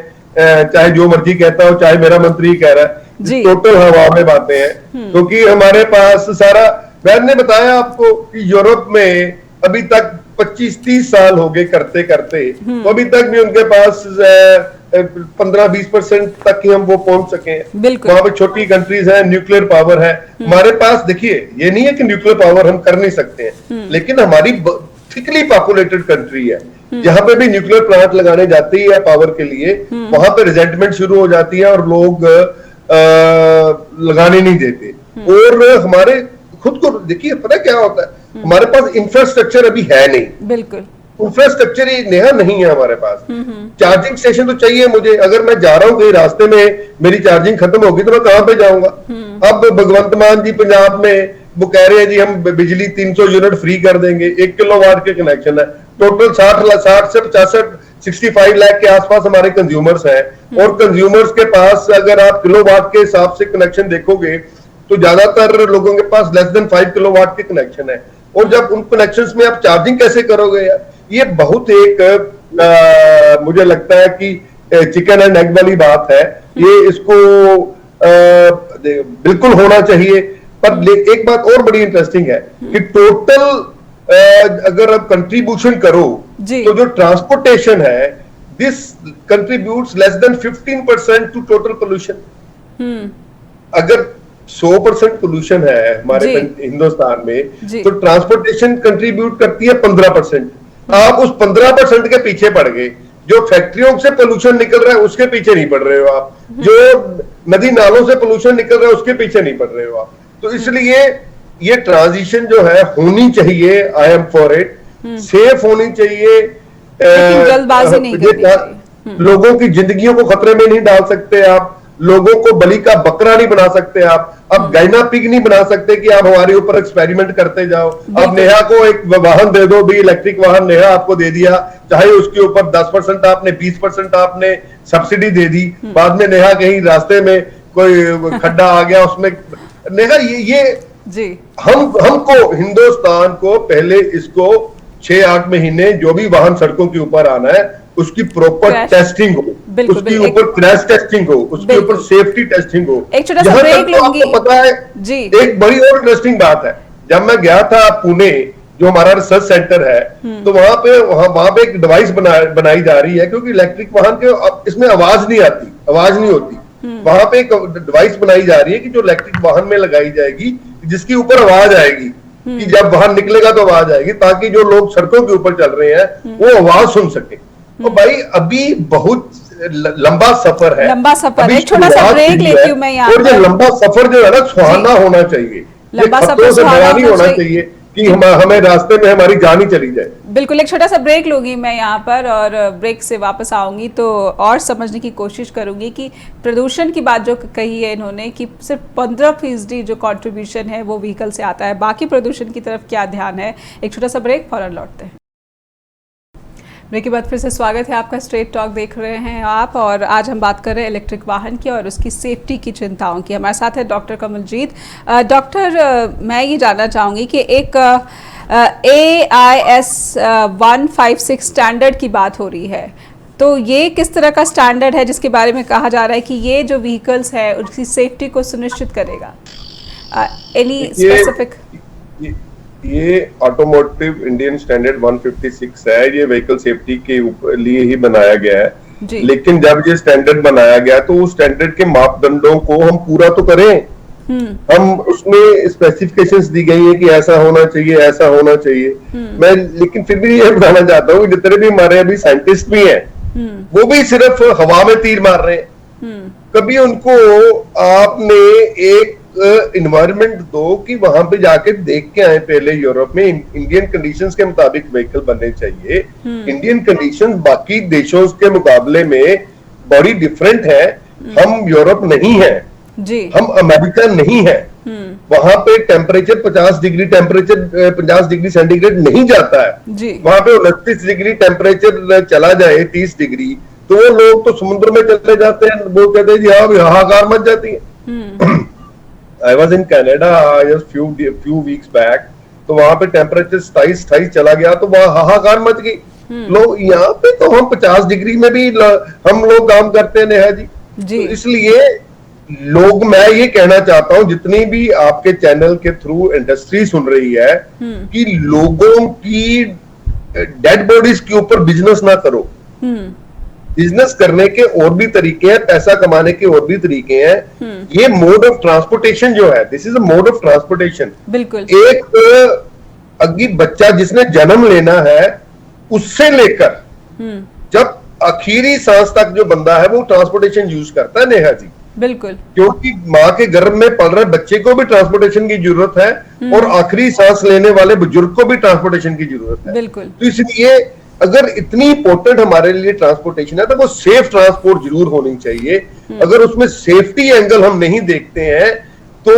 चाहे जो मर्जी कहता हो, चाहे मेरा मंत्री कह रहा है, टोटल हवा में बातें हैं। क्योंकि हमारे पास सारा, मैंने बताया आपको कि यूरोप में अभी तक 25-30 साल हो गए करते करते, तो अभी तक भी उनके पास 15-20% तक ही हम वो पहुंच सके हैं। वहां पे छोटी कंट्रीज है, न्यूक्लियर पावर है। हमारे पास देखिए, ये नहीं है कि न्यूक्लियर पावर हम कर नहीं सकते हैं, लेकिन हमारी थिकली पॉपुलेटेड कंट्री है, जहां पे भी न्यूक्लियर प्लांट लगाने जाती है पावर के लिए, वहां पे रिजेंटमेंट शुरू हो जाती है और लोग लगाने नहीं देते। और हमारे खुद को देखिए, पता क्या होता है, हमारे पास इंफ्रास्ट्रक्चर अभी है नहीं। बिल्कुल, इंफ्रास्ट्रक्चर ही नया नहीं है हमारे पास। चार्जिंग स्टेशन तो चाहिए मुझे, अगर मैं जा रहा हूँ कहीं रास्ते में मेरी चार्जिंग खत्म होगी तो मैं कहां पे जाऊंगा। अब भगवंत मान जी पंजाब में वो कह रहे हैं जी हम बिजली 300 यूनिट फ्री कर देंगे, 1 किलोवाट के कनेक्शन है। टोटल 60 से 65 लाख के आसपास हमारे कंज्यूमर्स हैं, और कंज्यूमर्स के पास अगर आप किलोवाट के हिसाब से कनेक्शन देखोगे तो ज्यादातर लोगों के पास लेस देन 5 किलोवाट के कनेक्शन है। और जब उन कनेक्शंस में आप चार्जिंग कैसे करोगे यार, ये बहुत एक मुझे लगता है कि चिकन एंड एग वाली बात है। ये इसको बिल्कुल होना चाहिए। पर एक बात और बड़ी इंटरेस्टिंग है कि टोटल अगर आप कंट्रीब्यूशन करो तो जो ट्रांसपोर्टेशन है, this contributes less than 15% to total pollution. अगर 100% पोल्यूशन है हमारे हिंदुस्तान में, तो ट्रांसपोर्टेशन कंट्रीब्यूट करती है 15%। आप उस 15% के पीछे पड़ गए। जो फैक्ट्रियों से पोल्यूशन निकल रहा है उसके पीछे नहीं पड़ रहे हो आप, जो नदी नालों से पोल्यूशन निकल रहा है उसके पीछे नहीं पड़ रहे हो आप। तो इसलिए ये ट्रांजिशन जो है होनी चाहिए, I am for it, safe होनी चाहिए, जल्दबाजी नहीं करनी चाहिए। लोगों की जिंदगियों को खतरे में नहीं डाल सकते आप, लोगों को बलि का बकरा नहीं बना सकते आप, अब गाइना पिग नहीं बना सकते कि आप हमारे ऊपर एक्सपेरिमेंट करते जाओ। अब नेहा को एक वाहन दे दो भी, इलेक्ट्रिक वाहन नेहा आपको दे दिया, चाहे उसके ऊपर 10% आपने 20% आपने सब्सिडी दे दी, बाद में नेहा कहीं रास्ते में कोई खड्डा आ गया उसमें, नेहा ये जी हमको हिंदुस्तान को पहले इसको 6-8 महीने जो भी वाहन सड़कों के ऊपर आना है उसकी प्रॉपर टेस्टिंग हो, उसके ऊपर क्रैश टेस्टिंग हो, उसके ऊपर सेफ्टी टेस्टिंग हो। एक छोटा सा ब्रेक लूंगी। आपको पता है जी, एक बड़ी और इंटरेस्टिंग बात है, जब मैं गया था पुणे, जो हमारा रिसर्च सेंटर है, तो वहां पे एक डिवाइस बनाई जा रही है, क्योंकि इलेक्ट्रिक वाहन के इसमें आवाज नहीं होती। वहां पे एक डिवाइस बनाई जा रही है कि जो इलेक्ट्रिक वाहन में लगाई जाएगी, जिसके ऊपर आवाज आएगी कि जब वाहन निकलेगा तो आवाज आएगी, ताकि जो लोग सड़कों के ऊपर चल रहे हैं वो आवाज सुन सके। तो भाई अभी बहुत लंबा सफर है, एक छोटा सा ब्रेक लेती हूँ मैं यहाँ पर। और जो लंबा सफर जो है ना, सुहाना होना चाहिए, लंबा सफर सुहाना नहीं होना चाहिए कि हमें रास्ते में हमारी जान ही चली जाए। बिल्कुल, एक छोटा सा ब्रेक लूंगी मैं यहाँ पर, और ब्रेक से वापस आऊंगी तो और समझने की कोशिश करूंगी कि प्रदूषण की बात जो कही है इन्होंने कि सिर्फ 15% जो कंट्रीब्यूशन है वो व्हीकल से आता है, बाकी प्रदूषण की तरफ क्या ध्यान है। एक छोटा सा ब्रेक, फौरन लौटते हैं। ब्रेक के बाद फिर से स्वागत है आपका। स्ट्रेट टॉक देख रहे हैं आप, और आज हम बात कर रहे हैं इलेक्ट्रिक वाहन की और उसकी सेफ्टी की चिंताओं की। हमारे साथ है डॉक्टर कमलजीत। डॉक्टर, मैं ये जानना चाहूँगी कि एक AIS 156 स्टैंडर्ड की बात हो रही है, तो ये किस तरह का स्टैंडर्ड है जिसके बारे में कहा जा रहा है कि ये जो व्हीकल्स है उसकी सेफ्टी को सुनिश्चित करेगा? Any specific? ये ऑटोमोटिव इंडियन स्टैंडर्ड 156 है, ये व्हीकल सेफ्टी के लिए ही बनाया गया है। लेकिन जब ये स्टैंडर्ड बनाया गया तो उस स्टैंडर्ड के मापदंडों को हम पूरा तो करें। हम उसमें स्पेसिफिकेशंस दी गई है कि ऐसा होना चाहिए, ऐसा होना चाहिए। मैं लेकिन फिर भी ये बताना चाहता हूँ कि जितने भी हमारे अभी साइंटिस्ट भी हैं वो भी सिर्फ हवा में तीर मार रहे हैं। कभी उनको आपने एक इन्वायरमेंट दो कि वहां पे जाके देख के आए। पहले यूरोप में इंडियन कंडीशंस के मुताबिक व्हीकल बनने चाहिए। इंडियन कंडीशंस बाकी देशों के मुकाबले में बड़ी डिफरेंट है। हम यूरोप नहीं है जी, हम अमेरिका नहीं है। वहां पे टेम्परेचर 50 डिग्री सेंटीग्रेड नहीं जाता है जी। वहां पे 29 डिग्री टेम्परेचर चला जाए 30 डिग्री तो वो लोग तो समुद्र में चले जाते हैं। वो कहते हैं जी हाँ हाहाकार मच जाती है। I was in Canada just few weeks back, तो वहां पे टेम्परेचर 27 चला गया तो वहां हाहाकार मच गई। लोग यहाँ पे तो हम 50 डिग्री में भी हम लोग काम करते हैं नेहा जी। तो इसलिए लोग, मैं ये कहना चाहता हूं जितनी भी आपके चैनल के थ्रू इंडस्ट्री सुन रही है कि लोगों की डेड बॉडीज के ऊपर बिजनेस ना करो। बिजनेस करने के और भी तरीके हैं, पैसा कमाने के और भी तरीके हैं। ये मोड ऑफ ट्रांसपोर्टेशन जो है, this is a mode of transportation. बिल्कुल। एक अभी बच्चा जिसने जन्म लेना है उससे लेकर जब आखिरी सांस तक जो बंदा है वो ट्रांसपोर्टेशन यूज करता है नेहा जी। बिल्कुल। क्योंकि माँ के गर्भ में पल रहे बच्चे को भी ट्रांसपोर्टेशन की जरूरत है और आखिरी सांस लेने वाले बुजुर्ग को भी ट्रांसपोर्टेशन की जरूरत है। बिल्कुल। तो इसलिए अगर इतनी इंपॉर्टेंट हमारे लिए ट्रांसपोर्टेशन है तो वो सेफ ट्रांसपोर्ट जरूर होनी चाहिए। अगर उसमें सेफ्टी एंगल हम नहीं देखते हैं तो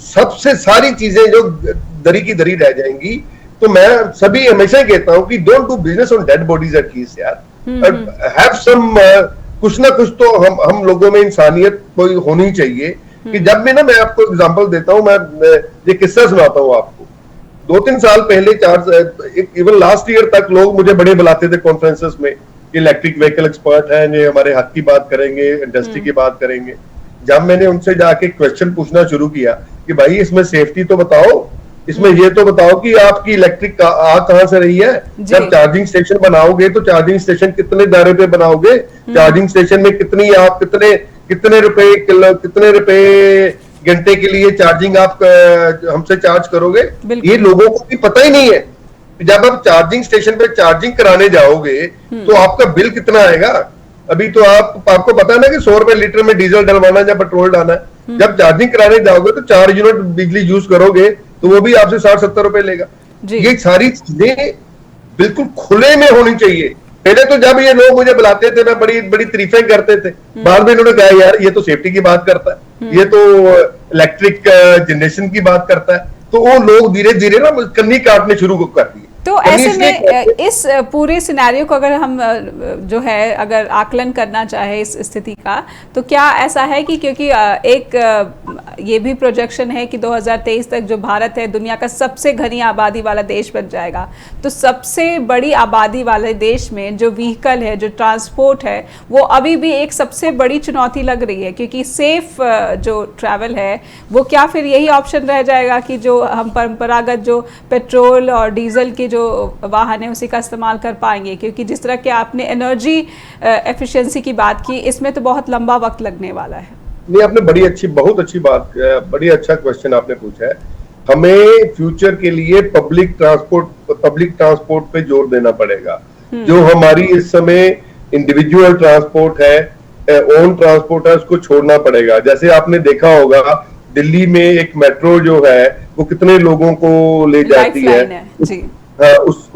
सबसे सारी चीजें जो दरी की दरी रह जाएंगी। तो मैं सभी हमेशा ही कहता हूं कि don't do business on dead bodies at least यार, हैव सम कुछ ना कुछ तो हम लोगों में इंसानियत कोई होनी चाहिए। कि जब भी ना, मैं आपको एग्जांपल देता हूं, मैं ये किस्सा सुनाता हूं आपको। 2-3 साल पहले, इवन लास्ट ईयर तक लोग मुझे बड़े बुलाते थे कॉन्फ्रेंसेस में कि इलेक्ट्रिक व्हीकल एक्सपर्ट हैं, ये हमारे हक की बात करेंगे, इंडस्ट्री की बात करेंगे। जब मैंने उनसे जाके क्वेश्चन पूछना शुरू किया कि भाई इसमें सेफ्टी तो बताओ, इसमें ये तो बताओ कि आपकी इलेक्ट्रिक आ कहां से रही है, जब चार्जिंग स्टेशन बनाओगे तो चार्जिंग स्टेशन कितने दायरे पे बनाओगे, चार्जिंग स्टेशन में कितनी आप कितने रुपए घंटे के लिए चार्जिंग आप हमसे चार्ज करोगे। ये लोगों को भी पता ही नहीं है। जब आप चार्जिंग स्टेशन पे चार्जिंग कराने जाओगे तो आपका बिल कितना आएगा। अभी तो आपको पता है ना कि 100 रुपए लीटर में डीजल डलवाना है या पेट्रोल डालना है। जब चार्जिंग कराने जाओगे तो 4 यूनिट बिजली यूज करोगे तो वो भी आपसे 60-70 रुपए लेगा। ये सारी चीजें बिल्कुल खुले में होनी चाहिए। पहले तो जब ये लोग मुझे बुलाते थे मैं बड़ी बड़ी तारीफें करते थे, बाद में इन्होंने कहा यार ये तो सेफ्टी की बात करता है, ये तो इलेक्ट्रिक जनरेशन की बात करता है। तो वो लोग धीरे धीरे ना कन्नी काटने शुरू कर दिए। तो ऐसे में इस पूरे सिनेरियो को अगर हम जो है अगर आकलन करना चाहे इस स्थिति का, तो क्या ऐसा है कि क्योंकि एक ये भी प्रोजेक्शन है कि 2023 तक जो भारत है दुनिया का सबसे घनी आबादी वाला देश बन जाएगा, तो सबसे बड़ी आबादी वाले देश में जो व्हीकल है, जो ट्रांसपोर्ट है, वो अभी भी एक सबसे बड़ी चुनौती लग रही है। क्योंकि सेफ जो ट्रैवल है वो क्या फिर यही ऑप्शन रह जाएगा कि जो हम परंपरागत जो पेट्रोल और डीजल के जो वाहन है उसी का इस्तेमाल कर पाएंगे। क्योंकि जिस तरह के आपने एनर्जी एफिशिएंसी की बात की, इसमें तो बहुत लंबा वक्त लगने वाला है। नहीं, आपने बहुत अच्छी बात, बड़ी अच्छा क्वेश्चन आपने पूछा है। हमें फ्यूचर के लिए पब्लिक ट्रांसपोर्ट पे जोर देना पड़ेगा। जो हमारी इस समय इंडिविजुअल ट्रांसपोर्ट है, ओन ट्रांसपोर्ट है, उसको छोड़ना पड़ेगा। जैसे आपने देखा होगा दिल्ली में एक मेट्रो जो है वो कितने लोगों को ले जाती है जी।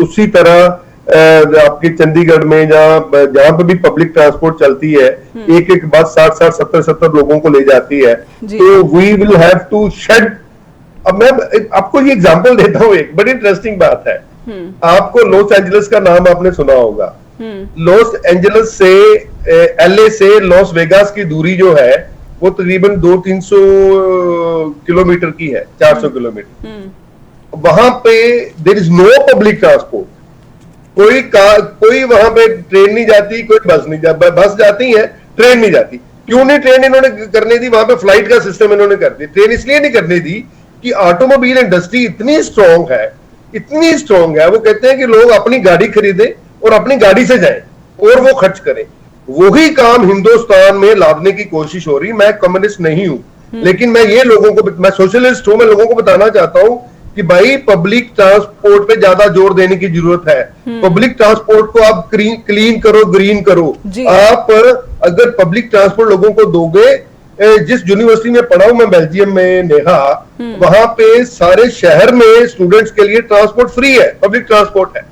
उसी तरह आपके चंडीगढ़ में जहाँ पे भी पब्लिक ट्रांसपोर्ट चलती है, एक बस 60-60, 70-70 लोगों को ले जाती है। तो we will have to shed. अब मैं आपको ये एग्जांपल देता हूँ, एक बड़ी इंटरेस्टिंग बात है। आपको लॉस एंजलिस का नाम आपने सुना होगा। लॉस एंजलिस से LA से लॉस वेगास की दूरी जो है वो तकरीबन 200-300 किलोमीटर की है, 400 किलोमीटर। वहां पे there is no public transport. कोई वहां पे ट्रेन नहीं जाती, कोई बस नहीं जाती। बस जाती है, ट्रेन नहीं जाती। क्यों नहीं ट्रेन इन्होंने करने दी? वहां पे फ्लाइट का सिस्टम इन्होंने कर दी। ट्रेन इसलिए नहीं करने दी कि ऑटोमोबाइल इंडस्ट्री इतनी स्ट्रांग है, वो कहते हैं कि लोग अपनी गाड़ी खरीदें और अपनी गाड़ी से जाएं और वो खर्च करें। वही काम हिंदुस्तान में लादने की कोशिश हो रही। मैं कम्युनिस्ट नहीं हूं, लेकिन मैं सोशलिस्ट हूं, मैं लोगों को बताना चाहता हूं कि भाई पब्लिक ट्रांसपोर्ट पे ज्यादा जोर देने की जरूरत है। पब्लिक ट्रांसपोर्ट को आप क्लीन करो, ग्रीन करो। आप अगर पब्लिक ट्रांसपोर्ट लोगों को दोगे, जिस यूनिवर्सिटी में पढ़ा हूं मैं, बेल्जियम में, नेहा, वहां पे सारे शहर में स्टूडेंट्स के लिए ट्रांसपोर्ट फ्री है, पब्लिक ट्रांसपोर्ट है।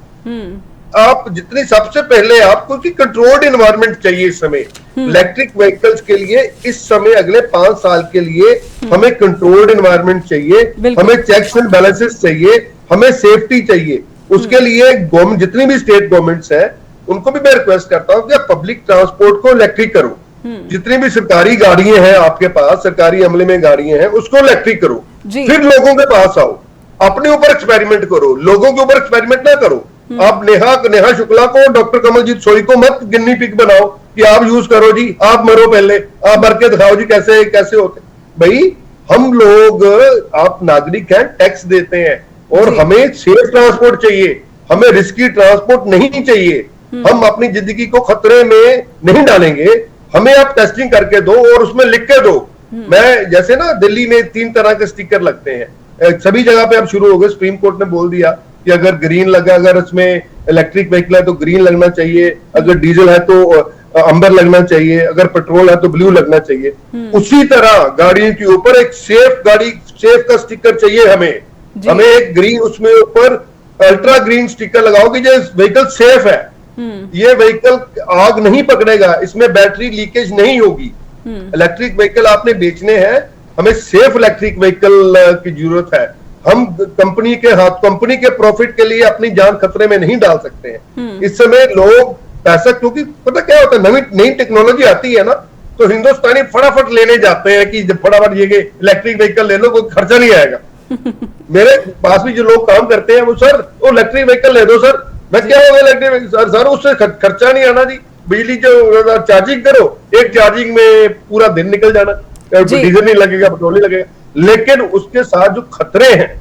आप जितनी सबसे पहले आपको कि कंट्रोल्ड एनवायरनमेंट चाहिए इस समय इलेक्ट्रिक व्हीकल्स के लिए। इस समय अगले 5 साल के लिए हमें कंट्रोल्ड एनवायरनमेंट चाहिए, हमें चेक्स एंड बैलेंसेस चाहिए, हमें सेफ्टी चाहिए। उसके लिए गवर्नमेंट, जितनी भी स्टेट गवर्नमेंट्स हैं, उनको भी मैं रिक्वेस्ट करता हूं कि आप पब्लिक ट्रांसपोर्ट को इलेक्ट्रिक करो। जितनी भी सरकारी गाड़ियां हैं आपके पास, सरकारी अमले में गाड़ियां हैं, उसको इलेक्ट्रिक करो। फिर लोगों के पास आओ, अपने ऊपर एक्सपेरिमेंट करो, लोगों के ऊपर एक्सपेरिमेंट ना करो। आप नेहा शुक्ला को, डॉक्टर कमलजीत सोई को मत गिन्नी पिग बनाओ कि आप यूज करो जी, आप मरो पहले, आप मर के दिखाओ जी कैसे कैसे होते। भाई हम लोग, आप नागरिक हैं, टैक्स देते हैं, और हमें सेफ ट्रांसपोर्ट चाहिए, हमें रिस्की ट्रांसपोर्ट नहीं चाहिए। हम अपनी जिंदगी को खतरे में नहीं डालेंगे। हमें आप टेस्टिंग करके दो और उसमें लिख के दो। मैं जैसे ना दिल्ली में 3 तरह के स्टिकर लगते हैं, सभी जगह पे अब शुरू हो गए। सुप्रीम कोर्ट ने बोल दिया कि अगर ग्रीन लगा, अगर इसमें इलेक्ट्रिक व्हीकल है तो ग्रीन लगना चाहिए, अगर डीजल है तो अंबर लगना चाहिए, अगर पेट्रोल है तो ब्लू लगना चाहिए। उसी तरह गाड़ियों के ऊपर एक सेफ का स्टिकर चाहिए हमें एक ग्रीन, उसमें ऊपर अल्ट्रा ग्रीन स्टिकर लगाओ कि ये व्हीकल सेफ है, ये व्हीकल आग नहीं पकड़ेगा, इसमें बैटरी लीकेज नहीं होगी। इलेक्ट्रिक व्हीकल आपने बेचने हैं, हमें सेफ इलेक्ट्रिक व्हीकल की जरूरत है। हम कंपनी के प्रॉफिट के लिए अपनी जान खतरे में नहीं डाल सकते हैं। इस समय लोग पैसा, क्योंकि पता क्या होता है, नई टेक्नोलॉजी आती है ना, तो हिंदुस्तानी फटाफट लेने जाते हैं कि फटाफट ये इलेक्ट्रिक व्हीकल ले लो, कोई खर्चा नहीं आएगा। मेरे पास भी जो लोग काम करते हैं वो, सर वो इलेक्ट्रिक व्हीकल ले दो सर। मैं क्या होगा इलेक्ट्रिक व्हीकल? सर उससे खर्चा नहीं आना जी, बिजली जो चार्जिंग करो, एक चार्जिंग में पूरा दिन निकल जाना, डीजल नहीं लगेगा, पेट्रोल नहीं लगेगा। लेकिन उसके साथ जो खतरे हैं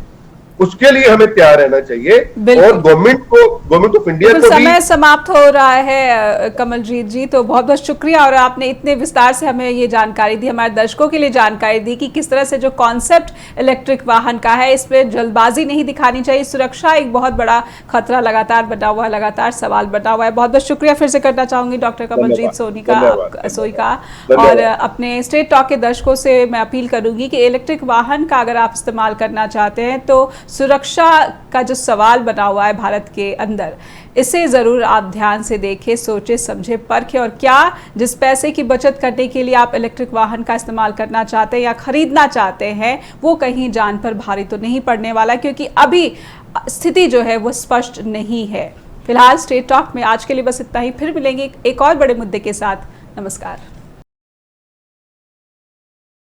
उसके लिए हमें तैयार रहना चाहिए। और गवर्नमेंट ऑफ इंडिया को समय समाप्त हो रहा है कमलजीत जी, तो बहुत बहुत शुक्रिया। और आपने इतने विस्तार से हमें ये जानकारी दी, हमारे दर्शकों के लिए जानकारी दी कि किस तरह से जो कॉन्सेप्ट इलेक्ट्रिक वाहन का है, इस पर जल्दबाजी नहीं दिखानी चाहिए। सुरक्षा एक बहुत बड़ा खतरा लगातार बना हुआ है, लगातार सवाल बना हुआ है। बहुत बहुत शुक्रिया फिर से करना चाहूंगी डॉक्टर कमलजीत सोई का। और अपने स्टेट टॉक के दर्शकों से मैं अपील करूंगी कि इलेक्ट्रिक वाहन का अगर आप इस्तेमाल करना चाहते हैं तो सुरक्षा का जो सवाल बना हुआ है भारत के अंदर, इसे ज़रूर आप ध्यान से देखें, सोचें, समझें, परखें। और क्या जिस पैसे की बचत करने के लिए आप इलेक्ट्रिक वाहन का इस्तेमाल करना चाहते हैं या खरीदना चाहते हैं, वो कहीं जान पर भारी तो नहीं पड़ने वाला, क्योंकि अभी स्थिति जो है वो स्पष्ट नहीं है। फिलहाल स्टेट टॉक में आज के लिए बस इतना ही। फिर मिलेंगे एक और बड़े मुद्दे के साथ। नमस्कार।